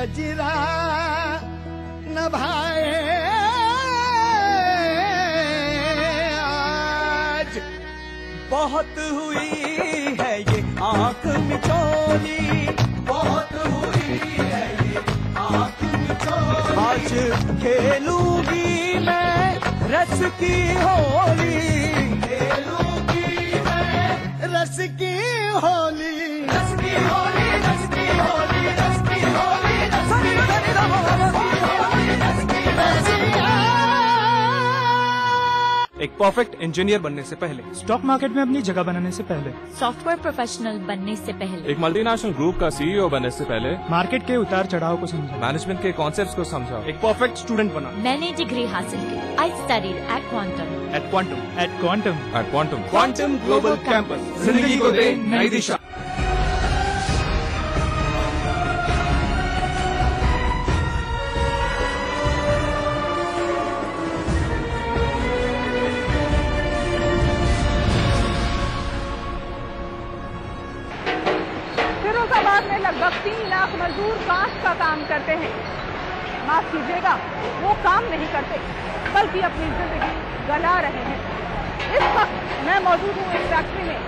कजरा नभाए आज। बहुत हुई है ये आंख मिचोली, बहुत हुई है ये आंख मिचोली। आज खेलूंगी मैं रस की होली, खेलूंगी मैं रस की होली, रस की होली, रस की होली, रस की होली, रस की एक परफेक्ट इंजीनियर बनने से पहले, स्टॉक मार्केट में अपनी जगह बनाने से पहले, सॉफ्टवेयर प्रोफेशनल बनने से पहले, एक मल्टीनेशनल ग्रुप का सीईओ बनने से पहले, मार्केट के उतार चढ़ाव को समझा, मैनेजमेंट के कॉन्सेप्ट्स को समझा, एक परफेक्ट स्टूडेंट बना। मैंने डिग्री हासिल की। I studied at Quantum, at Quantum, at Quantum, at Quantum, Quantum Global Campus. जिंदगी को दे नई दिशा। फिरोजाबाद में लगभग 3 लाख मजदूर कांच का काम करते हैं। माफ कीजिएगा, वो काम नहीं करते बल्कि अपनी जिंदगी गला रहे हैं। इस वक्त मैं मौजूद हूँ एक फैक्ट्री में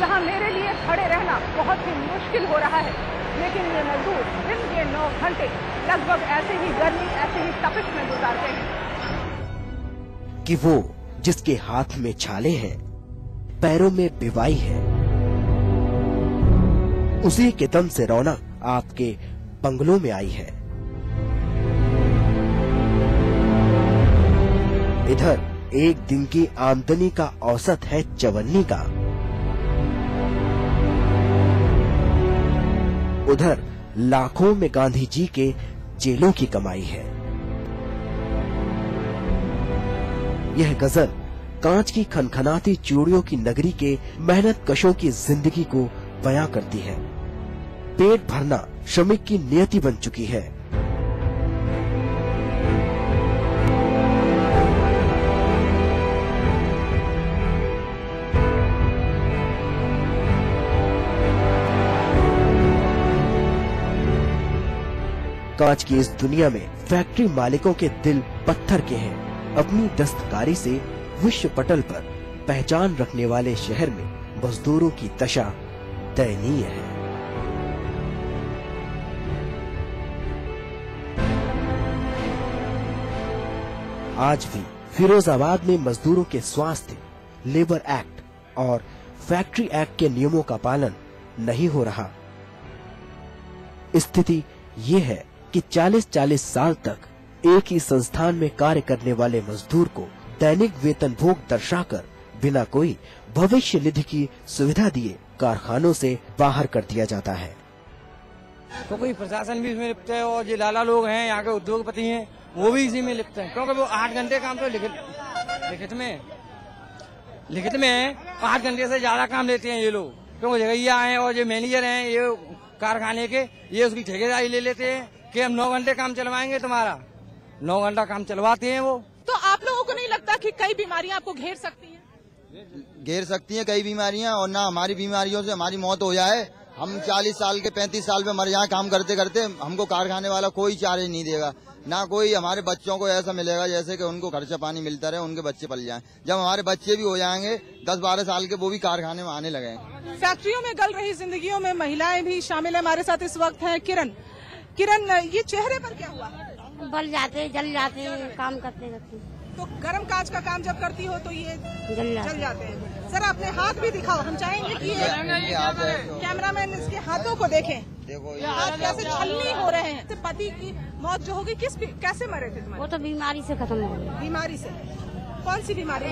जहाँ मेरे लिए खड़े रहना बहुत ही मुश्किल हो रहा है, लेकिन ये मजदूर दिन के 9 घंटे लगभग ऐसे ही गर्मी, ऐसे ही तपिश में गुजारते हैं। कि वो जिसके हाथ में छाले हैं, पैरों में बिवाई है, उसी के दम से रौनक आपके बंगलों में आई है। इधर एक दिन की आमदनी का औसत है 54 का, उधर लाखों में गांधी जी के जेलों की कमाई है। यह गजल कांच की खनखनाती चूड़ियों की नगरी के मेहनत कशों की जिंदगी को बयां करती है। पेट भरना श्रमिक की नियति बन चुकी है। कांच की इस दुनिया में फैक्ट्री मालिकों के दिल पत्थर के हैं। अपनी दस्तकारी से विश्व पटल पर पहचान रखने वाले शहर में मजदूरों की दशा दयनीय है। आज भी फिरोजाबाद में मजदूरों के स्वास्थ्य, लेबर एक्ट और फैक्ट्री एक्ट के नियमों का पालन नहीं हो रहा। स्थिति ये है कि 40-40 साल तक एक ही संस्थान में कार्य करने वाले मजदूर को दैनिक वेतन भोग दर्शाकर बिना कोई भविष्य निधि की सुविधा दिए कारखानों से बाहर कर दिया जाता है। तो कोई प्रशासन भी इसमें लिप्त है और जो लाला लोग हैं, यहाँ के उद्योगपति हैं, वो भी इसी में लिप्त हैं, क्योंकि वो 8 घंटे काम तो लिखित में 5 घंटे से ज्यादा काम लेते हैं ये लोग, क्योंकि जगैया हैं और जो मैनेजर हैं ये कारखाने के, ये उसकी ठेकेदारी ले लेते हैं कि हम 9 घंटे काम चलवाएंगे तुम्हारा। 9 घंटा काम चलवाते हैं वो। तो आप लोगों को नहीं लगता कि कई बीमारियां आपको घेर सकती हैं? घेर सकती हैं कई बीमारियां, और ना हमारी बीमारियों से हमारी मौत हो जाए। हम 40 साल के 35 साल में मर जाए काम करते करते, हमको कारखाने वाला कोई चार्ज नहीं देगा, ना कोई हमारे बच्चों को ऐसा मिलेगा जैसे कि उनको खर्चा पानी मिलता रहे, उनके बच्चे पल जाएं। जब हमारे बच्चे भी हो जाएंगे 10-12 साल के, वो भी कारखाने में आने लगे। फैक्ट्रियों में गल रही जिंदगियों में महिलाएं भी शामिल है। हमारे साथ इस वक्त है किरण। किरण, ये चेहरे पर क्या हुआ? बल जाते, जल जाते, काम करते करते। तो गर्म कांच का काम जब करती हो तो ये जल जाते हैं। सर अपने हाथ भी दिखाओ, हम चाहेंगे कि कैमरामैन इसके हाथों को देखें। देखो ये हाथ कैसे छलनी हो रहे हैं। पति की मौत जो होगी कैसे मरे थे तुम्हारे? वो तो बीमारी से खत्म हो गई। बीमारी से? कौन सी बीमारी?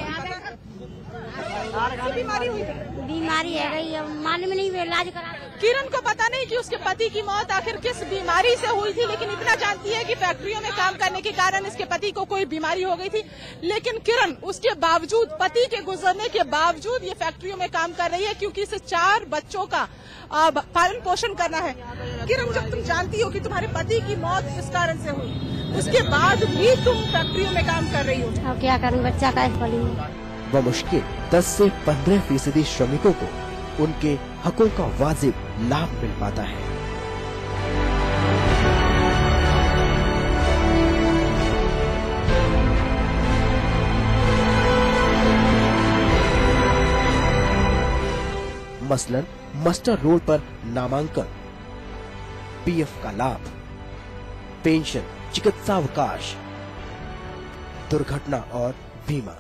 बीमारी हुई थी? बीमारी है गई, मालूम नहीं, इलाज करा। किरण को पता नहीं कि उसके पति की मौत आखिर किस बीमारी से हुई थी, लेकिन इतना जानती है कि फैक्ट्रियों में काम करने के कारण इसके पति को कोई बीमारी हो गई थी। लेकिन किरण उसके बावजूद, पति के गुजरने के बावजूद ये फैक्ट्रियों में काम कर रही है, क्योंकि इसे 4 बच्चों का पालन पोषण करना है। किरण, जब तुम जानती हो कि तुम्हारे पति की मौत इस कारण से हुई, उसके बाद भी तुम फैक्ट्रियों में काम कर रही हो। अब क्या करूं, बच्चा का पली। बमुश्किल 10 से 15% श्रमिकों को उनके हकों का वाजिब लाभ मिल पाता है। मसलन मस्टर रोल पर नामांकन, पीएफ का लाभ, पेंशन, चिकित्सा अवकाश, दुर्घटना और बीमा।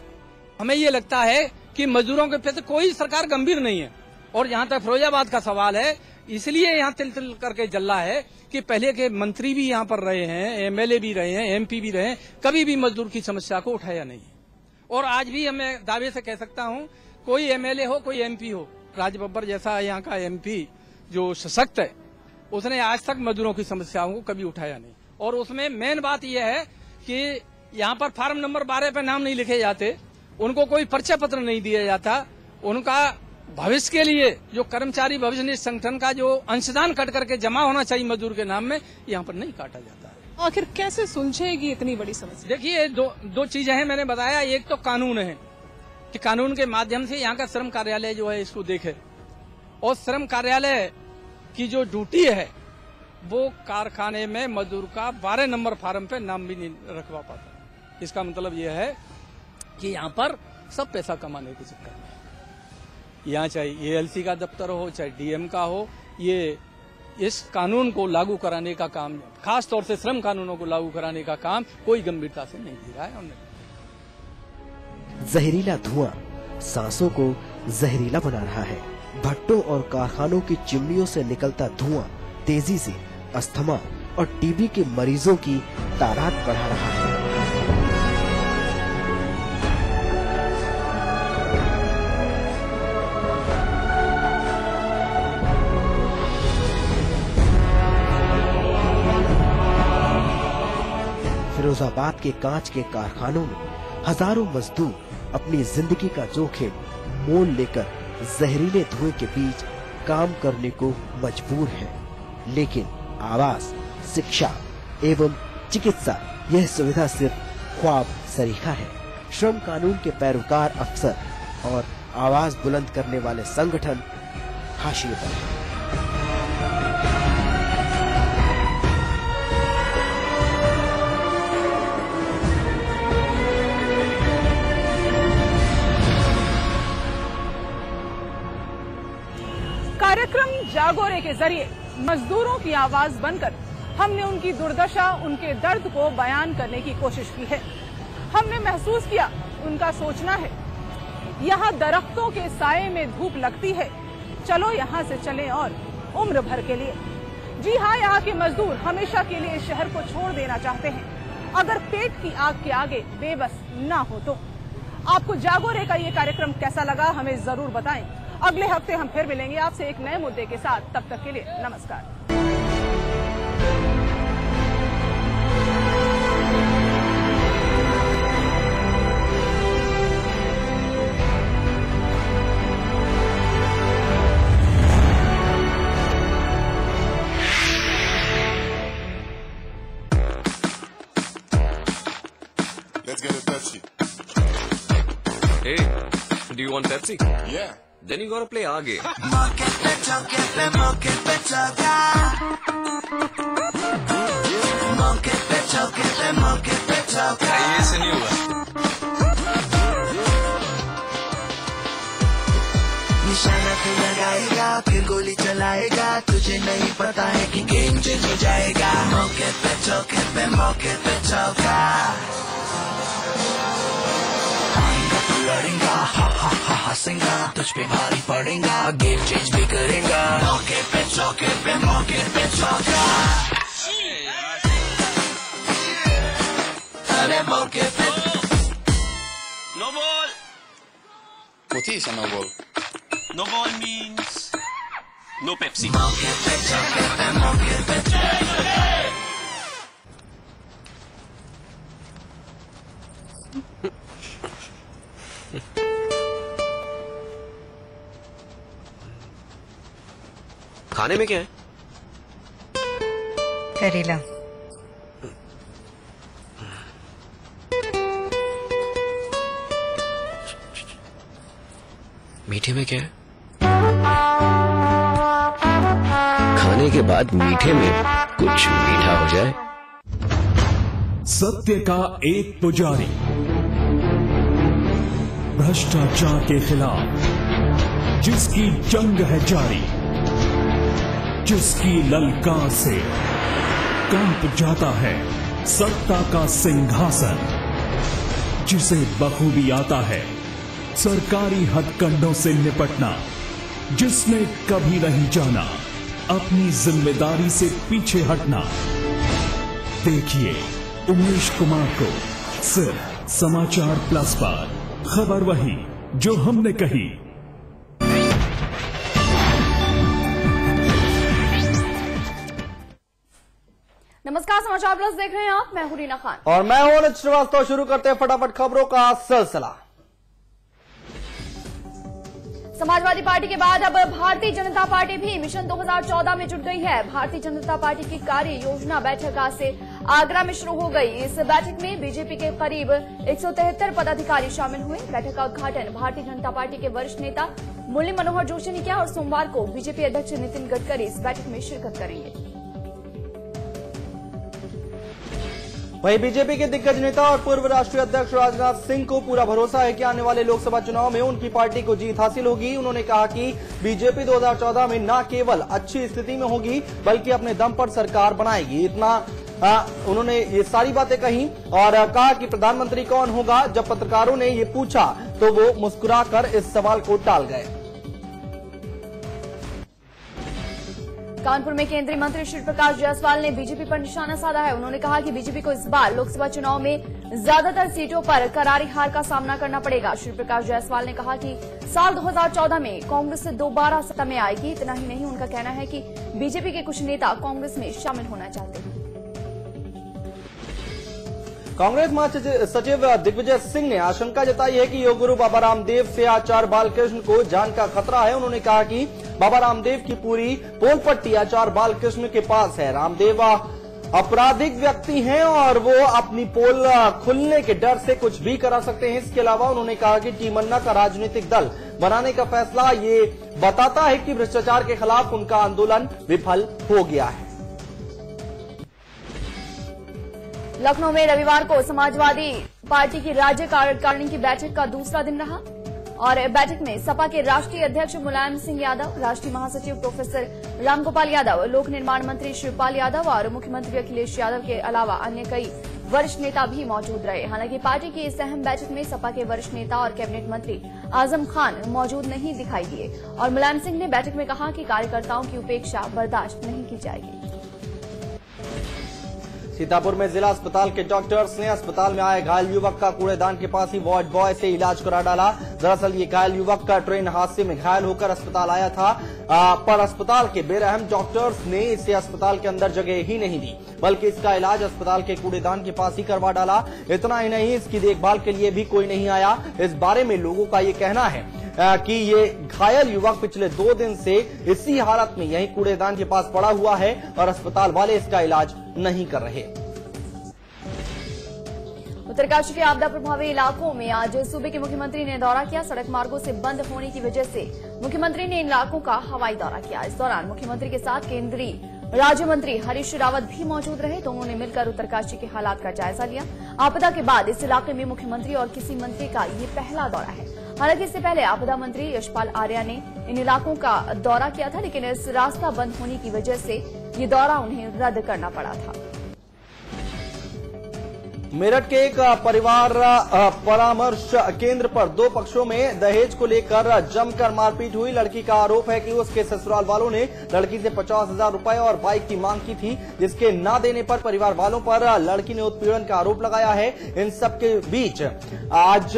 हमें ये लगता है कि मजदूरों के प्रति कोई सरकार गंभीर नहीं है। और जहाँ तक फिरोजाबाद का सवाल है, इसलिए यहाँ तिल तिल करके जल रहा है कि पहले के मंत्री भी यहाँ पर रहे हैं, एमएलए भी रहे हैं, एमपी भी रहे हैं, कभी भी मजदूर की समस्या को उठाया नहीं। और आज भी हमें दावे से कह सकता हूँ, कोई एमएलए हो, कोई एमपी हो, राज बब्बर जैसा यहाँ का एमपी जो सशक्त है, उसने आज तक मजदूरों की समस्याओं को कभी उठाया नहीं। और उसमें मेन बात यह है कि यहाँ पर फार्म नंबर 12 पे नाम नहीं लिखे जाते, उनको कोई परिचय पत्र नहीं दिया जाता, उनका भविष्य के लिए जो कर्मचारी भविष्य निधि संगठन का जो अंशदान कट करके जमा होना चाहिए मजदूर के नाम में, यहाँ पर नहीं काटा जाता है। आखिर कैसे सुलझेगी इतनी बड़ी समस्या? देखिए, दो चीजें हैं, मैंने बताया। एक तो कानून है कि कानून के माध्यम से यहाँ का श्रम कार्यालय जो है इसको देखे, और श्रम कार्यालय की जो ड्यूटी है वो कारखाने में मजदूर का 12 नंबर फार्म पे नाम भी नहीं रखवा पाता। इसका मतलब यह है कि यहाँ पर सब पैसा कमाने के चक्कर में, यहाँ चाहे एएलसी का दफ्तर हो, चाहे डीएम का हो, ये इस कानून को लागू कराने का काम, खास तौर से श्रम कानूनों को लागू कराने का काम कोई गंभीरता से नहीं ले रहा है। हमने जहरीला धुआं सांसों को जहरीला बना रहा है। भट्टों और कारखानों की चिमनियों से निकलता धुआं तेजी से अस्थमा और टीबी के मरीजों की तादाद बढ़ा रहा है। फिरोजाबाद के कांच के कारखानों में हजारों मजदूर अपनी जिंदगी का जोखिम मोल लेकर जहरीले धुएं के बीच काम करने को मजबूर हैं। लेकिन आवास, शिक्षा एवं चिकित्सा यह सुविधा सिर्फ ख्वाब सरीखा है। श्रम कानून के पैरोकार अफसर और आवाज बुलंद करने वाले संगठन हाशिए पर हैं। कार्यक्रम जागोरे के जरिए मजदूरों की आवाज बनकर हमने उनकी दुर्दशा, उनके दर्द को बयान करने की कोशिश की है। हमने महसूस किया, उनका सोचना है, यहाँ दरख्तों के साये में धूप लगती है, चलो यहाँ से चलें और उम्र भर के लिए। जी हाँ, यहाँ के मजदूर हमेशा के लिए शहर को छोड़ देना चाहते हैं, अगर पेट की आग के आगे बेबस ना हो तो। आपको जागोरे का ये कार्यक्रम कैसा लगा, हमें जरूर बताएं। अगले हफ्ते हम फिर मिलेंगे आपसे एक नए मुद्दे के साथ। तब तक के लिए नमस्कार। Let's get a Pepsi. Hey, do you want Pepsi? Yeah. Then you gotta play our game. ये से नहीं हुआ। निशाना तू लगाएगा, फिर गोली चलाएगा, तुझे नहीं पता है कि गेम चेंज हो जाएगा। मौके पे चौका लड़ेगा, हा हा हा हंसेगा, तुझ पे भारी पड़ेगा, गेम चेंज भी करेगा। मौके पे चौका, अरे मौके पे No ball. What is a no ball? No ball means no Pepsi. मौके पे खाने में क्या है? करेला। मीठे में क्या है? खाने के बाद मीठे में कुछ मीठा हो जाए। सत्य का एक पुजारी, भ्रष्टाचार के खिलाफ जिसकी जंग है जारी, जिसकी ललकार से कांप जाता है सत्ता का सिंहासन, जिसे बखूबी आता है सरकारी हथकंडों से निपटना, जिसने कभी नहीं जाना अपनी जिम्मेदारी से पीछे हटना। देखिए उमेश कुमार को सिर्फ समाचार प्लस पर। खबर वही जो हमने कही। नमस्कार, समाचार प्लस देख रहे हैं आप। मैं हूं रीना खान और मैं हूं अनिल श्रीवास्तव। शुरू करते हैं फटाफट खबरों का सिलसिला। समाजवादी पार्टी के बाद अब भारतीय जनता पार्टी भी मिशन 2014 में जुट गई है। भारतीय जनता पार्टी की कार्य योजना बैठक आज से आगरा में शुरू हो गई। इस बैठक में बीजेपी के करीब 173 पदाधिकारी शामिल हुए। बैठक का उद्घाटन भारतीय जनता पार्टी के वरिष्ठ नेता मुरली मनोहर जोशी ने किया और सोमवार को बीजेपी अध्यक्ष नितिन गडकरी इस बैठक में शिरकत करेंगे। वहीं बीजेपी के दिग्गज नेता और पूर्व राष्ट्रीय अध्यक्ष राजनाथ सिंह को पूरा भरोसा है कि आने वाले लोकसभा चुनाव में उनकी पार्टी को जीत हासिल होगी। उन्होंने कहा कि बीजेपी 2014 में न केवल अच्छी स्थिति में होगी बल्कि अपने दम पर सरकार बनाएगी। उन्होंने ये सारी बातें कही और कहा कि प्रधानमंत्री कौन होगा। जब पत्रकारों ने ये पूछा तो वो मुस्कुराकर इस सवाल को टाल गए। कानपुर में केंद्रीय मंत्री श्री प्रकाश जायसवाल ने बीजेपी पर निशाना साधा है। उन्होंने कहा कि बीजेपी को इस बार लोकसभा चुनाव में ज्यादातर सीटों पर करारी हार का सामना करना पड़ेगा। श्री प्रकाश जायसवाल ने कहा कि साल 2014 में कांग्रेस से दोबारा सत्ता में आएगी। इतना ही नहीं, उनका कहना है कि बीजेपी के कुछ नेता कांग्रेस में शामिल होना चाहते हैं। कांग्रेस महासचिव दिग्विजय सिंह ने आशंका जताई है कि योग गुरु बाबा रामदेव से आचार्य बालकृष्ण को जान का खतरा है। उन्होंने कहा कि बाबा रामदेव की पूरी पोल पट्टी आचार्य बालकृष्ण के पास है। रामदेव आपराधिक व्यक्ति हैं और वो अपनी पोल खुलने के डर से कुछ भी करा सकते हैं। इसके अलावा उन्होंने कहा कि टीमन्ना का राजनीतिक दल बनाने का फैसला ये बताता है कि भ्रष्टाचार के खिलाफ उनका आंदोलन विफल हो गया है। लखनऊ में रविवार को समाजवादी पार्टी की राज्य कार्यकारिणी की बैठक का दूसरा दिन रहा और बैठक में सपा के राष्ट्रीय अध्यक्ष मुलायम सिंह यादव, राष्ट्रीय महासचिव प्रोफेसर रामगोपाल यादव, लोक निर्माण मंत्री शिवपाल यादव और मुख्यमंत्री अखिलेश यादव के अलावा अन्य कई वरिष्ठ नेता भी मौजूद रहे। हालांकि पार्टी की इस अहम बैठक में सपा के वरिष्ठ नेता और कैबिनेट मंत्री आजम खान मौजूद नहीं दिखाई दिए और मुलायम सिंह ने बैठक में कहा कि कार्यकर्ताओं की उपेक्षा बर्दाश्त नहीं की जाएगी। सीतापुर में जिला अस्पताल के डॉक्टर्स ने अस्पताल में आए घायल युवक का कूड़ेदान के पास ही वार्ड बॉय से इलाज करा डाला। दरअसल ये घायल युवक का ट्रेन हादसे में घायल होकर अस्पताल आया था, पर अस्पताल के बेरहम डॉक्टर्स ने इसे अस्पताल के अंदर जगह ही नहीं दी बल्कि इसका इलाज अस्पताल के कूड़ेदान के पास ही करवा डाला। इतना ही नहीं, इसकी देखभाल के लिए भी कोई नहीं आया। इस बारे में लोगों का ये कहना है कि ये घायल युवक पिछले 2 दिन से इसी हालत में यहीं कूड़ेदान के पास पड़ा हुआ है और अस्पताल वाले इसका इलाज नहीं कर रहे। उत्तरकाशी के आपदा प्रभावित इलाकों में आज सूबे के मुख्यमंत्री ने दौरा किया। सड़क मार्गों से बंद होने की वजह से मुख्यमंत्री ने इन इलाकों का हवाई दौरा किया। इस दौरान मुख्यमंत्री के साथ केंद्रीय राज्य मंत्री हरीश रावत भी मौजूद रहे। दोनों ने मिलकर उत्तरकाशी के हालात का जायजा लिया। आपदा के बाद इस इलाके में मुख्यमंत्री और किसी मंत्री का ये पहला दौरा है। हालांकि इससे पहले आपदा मंत्री यशपाल आर्या ने इन इलाकों का दौरा किया था, लेकिन इस रास्ता बंद होने की वजह से ये दौरा उन्हें रद्द करना पड़ा था। मेरठ के एक परिवार परामर्श केंद्र पर 2 पक्षों में दहेज को लेकर जमकर मारपीट हुई। लड़की का आरोप है कि उसके ससुराल वालों ने लड़की से 50,000 रुपए और बाइक की मांग की थी, जिसके न देने पर परिवार वालों पर लड़की ने उत्पीड़न का आरोप लगाया है। इन सब के बीच आज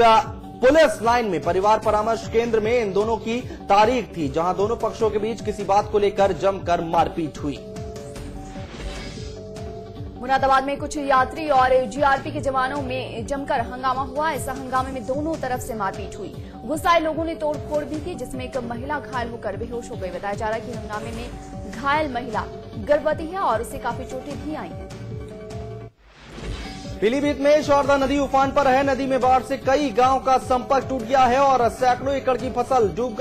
पुलिस लाइन में परिवार परामर्श केंद्र में इन दोनों की तारीख थी, जहां दोनों पक्षों के बीच किसी बात को लेकर जमकर मारपीट हुई। मुरादाबाद में कुछ यात्री और जीआरपी के जवानों में जमकर हंगामा हुआ। इस हंगामे में दोनों तरफ से मारपीट हुई। गुस्साए लोगों ने तोड़फोड़ भी की, जिसमें एक महिला घायल होकर बेहोश हो गई। बताया जा रहा है कि हंगामे में घायल महिला गर्भवती है और उसे काफी चोटें भी आई हैं। पीलीभीत में शारदा नदी उफान पर है। नदी में बाढ़ से कई गांव का संपर्क टूट गया है और सैकड़ों एकड़ की फसल डूब